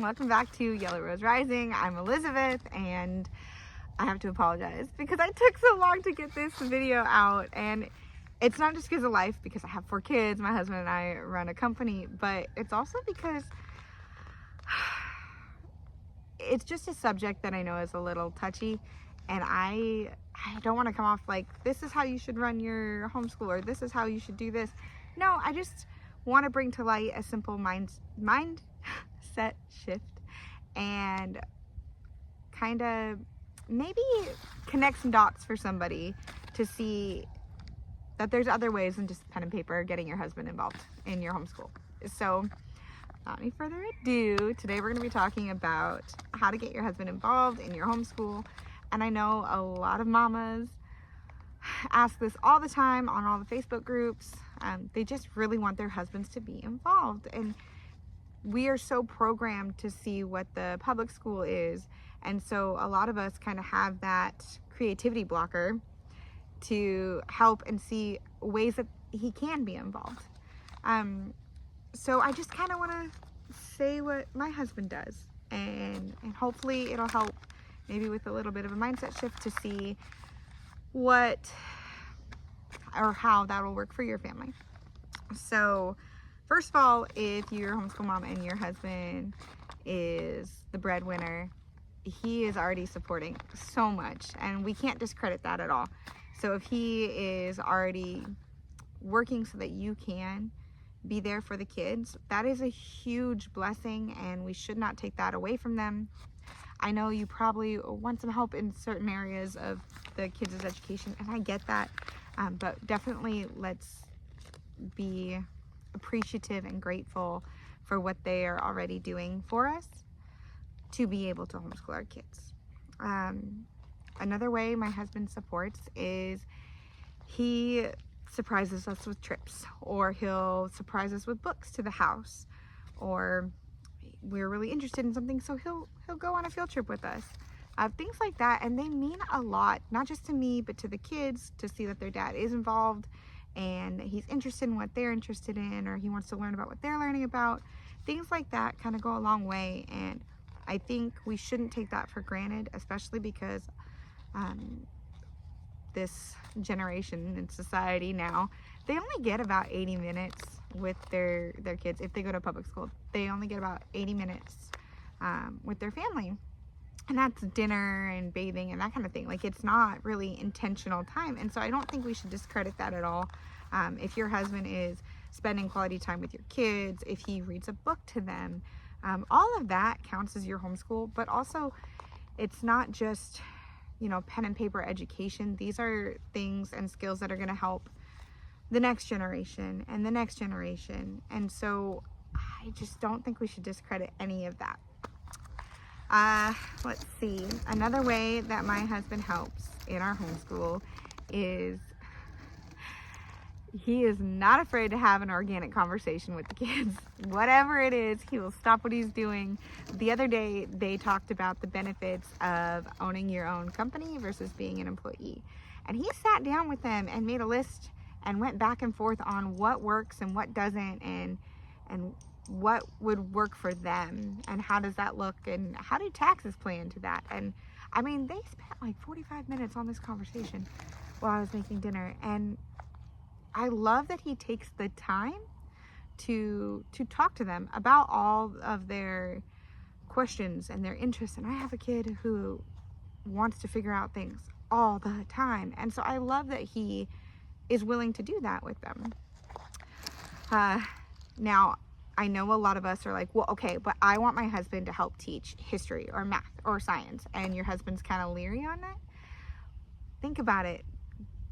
welcome back to Yellow Rose Rising. I'm Elizabeth, and I have to apologize because I took so long to get this video out, and it's not just because of life, because I have 4 kids, my husband and I run a company, but it's also because it's just a subject that I know is a little touchy, and I don't want to come off like this is how you should run your homeschool or this is how you should do this. No, I just want to bring to light a simple mindset shift and kind of maybe connect some dots for somebody to see that there's other ways than just pen and paper getting your husband involved in your homeschool. So without any further ado, today we're going to be talking about how to get your husband involved in your homeschool. And I know a lot of mamas ask this all the time on all the Facebook groups. They just really want their husbands to be involved, and we are so programmed to see what the public school is, and so a lot of us kind of have that creativity blocker to help and see ways that he can be involved. So I just kind of want to say what my husband does, and hopefully it'll help maybe with a little bit of a mindset shift to see what or how that will work for your family. So first of all, if you're a homeschool mom and your husband is the breadwinner, he is already supporting so much, and we can't discredit that at all. So if he is already working so that you can be there for the kids, that is a huge blessing, and we should not take that away from them. I know you probably want some help in certain areas of the kids' education, and I get that, but definitely let's be appreciative and grateful for what they are already doing for us to be able to homeschool our kids. Another way my husband supports is he surprises us with trips, or he'll surprise us with books to the house, or we're really interested in something, so he'll go on a field trip with us. Things like that, and they mean a lot, not just to me, but to the kids, to see that their dad is involved and he's interested in what they're interested in, or he wants to learn about what they're learning about. Things like that kind of go a long way, and I think we shouldn't take that for granted, especially because this generation in society now, they only get about 80 minutes with their kids. If they go to public school, they only get about 80 minutes with their family, and that's dinner and bathing and that kind of thing. Like, it's not really intentional time, and so I don't think we should discredit that at all. If your husband is spending quality time with your kids, if he reads a book to them, all of that counts as your homeschool. But also, it's not just, pen and paper education. These are things and skills that are going to help the next generation and the next generation, and so I just don't think we should discredit any of that. Let's see, another way that my husband helps in our homeschool is he is not afraid to have an organic conversation with the kids. Whatever it is, he will stop what he's doing. The other day, they talked about the benefits of owning your own company versus being an employee, and he sat down with them and made a list and went back and forth on what works and what doesn't, and what would work for them, and how does that look, and how do taxes play into that. And I mean, they spent like 45 minutes on this conversation while I was making dinner, and I love that he takes the time to talk to them about all of their questions and their interests. And I have a kid who wants to figure out things all the time, and so I love that he is willing to do that with them. Now, I know a lot of us are like, well, okay, but I want my husband to help teach history or math or science, and your husband's kind of leery on that. Think about it.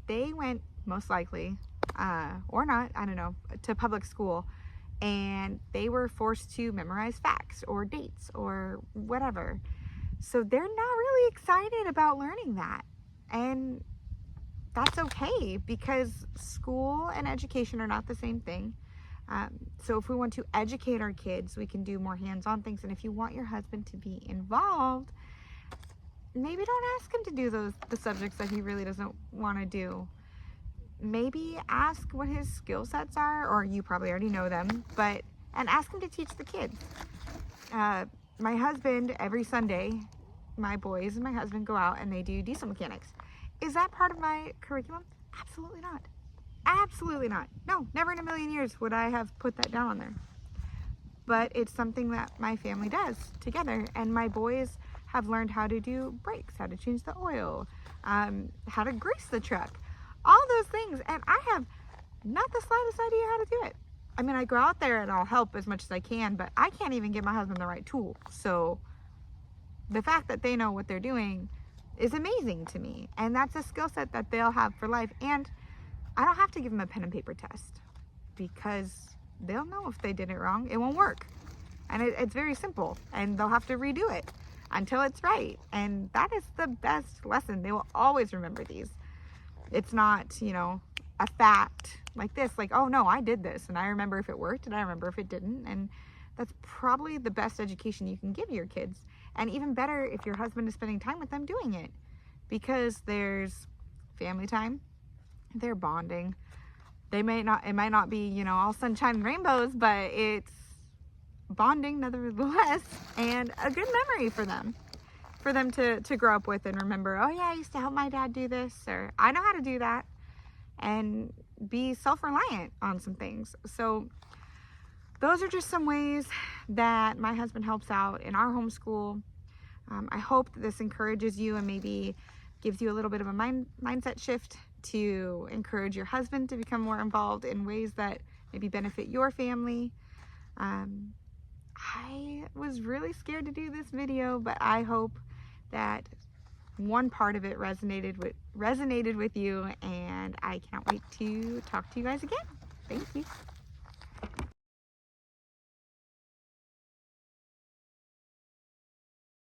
They went, most likely, or not, I don't know, to public school, and they were forced to memorize facts or dates or whatever. So they're not really excited about learning that, and that's okay, because school and education are not the same thing. So if we want to educate our kids, we can do more hands-on things. And if you want your husband to be involved, maybe don't ask him to do the subjects that he really doesn't want to do. Maybe ask what his skill sets are, or you probably already know them, and ask him to teach the kids. my husband, every Sunday, my boys and my husband go out and they do diesel mechanics. Is that part of my curriculum? Absolutely not. Absolutely not. No, never in a million years would I have put that down on there. But it's something that my family does together, and my boys have learned how to do brakes, how to change the oil, how to grease the truck, all those things, and I have not the slightest idea how to do it. I mean, I go out there and I'll help as much as I can, but I can't even give my husband the right tool. So the fact that they know what they're doing is amazing to me, and that's a skill set that they'll have for life. And I don't have to give them a pen and paper test, because they'll know if they did it wrong, it won't work. And it's very simple, and they'll have to redo it until it's right. And that is the best lesson. They will always remember these. It's not, you know, a fact like this, like, oh no, I did this and I remember if it worked and I remember if it didn't. And that's probably the best education you can give your kids. And even better if your husband is spending time with them doing it, because there's family time, they're bonding. It might not be, you know, all sunshine and rainbows, but it's bonding nevertheless, and a good memory for them to grow up with and remember, oh yeah, I used to help my dad do this, or I know how to do that, and be self-reliant on some things. So those are just some ways that my husband helps out in our homeschool. I hope that this encourages you and maybe gives you a little bit of a mindset shift to encourage your husband to become more involved in ways that maybe benefit your family. I was really scared to do this video, but I hope that one part of it resonated with you, and I can't wait to talk to you guys again. Thank you.